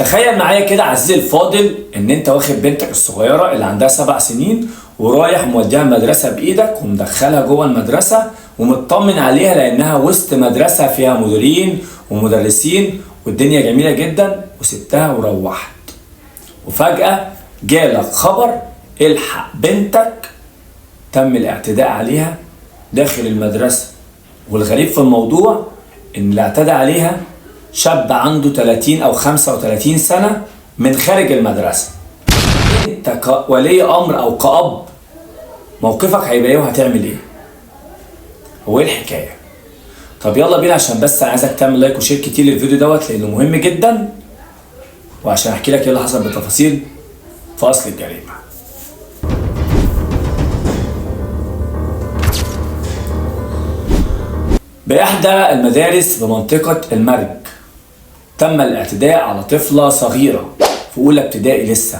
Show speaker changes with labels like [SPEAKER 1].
[SPEAKER 1] تخيل معايا كده عزيزي الفاضل ان انت واخد بنتك الصغيرة اللي عندها 7 سنين ورايح موديها المدرسة بايدك ومدخلها جوه المدرسة ومطمن عليها لانها وسط مدرسة فيها مديرين ومدرسين والدنيا جميلة جدا، وسبتها وروحت. وفجأة جالك خبر: الحق بنتك تم الاعتداء عليها داخل المدرسة. والغريب في الموضوع ان اللي اعتدى عليها شاب عنده 30 او 35 سنة من خارج المدرسة. انت كولي امر او كأب موقفك هيبقى ايه وهتعمل ايه؟ هو ايه الحكاية؟ طب يلا بينا، عشان بس انا عايزك تعمل لايك وشير كتير للفيديو دوت لانه مهم جدا، وعشان احكي لك ايه اللي حصل بالتفاصيل في اصل الجريمة. بإحدى المدارس بمنطقة المرج تم الاعتداء على طفلة صغيرة في أولى ابتدائي لسه.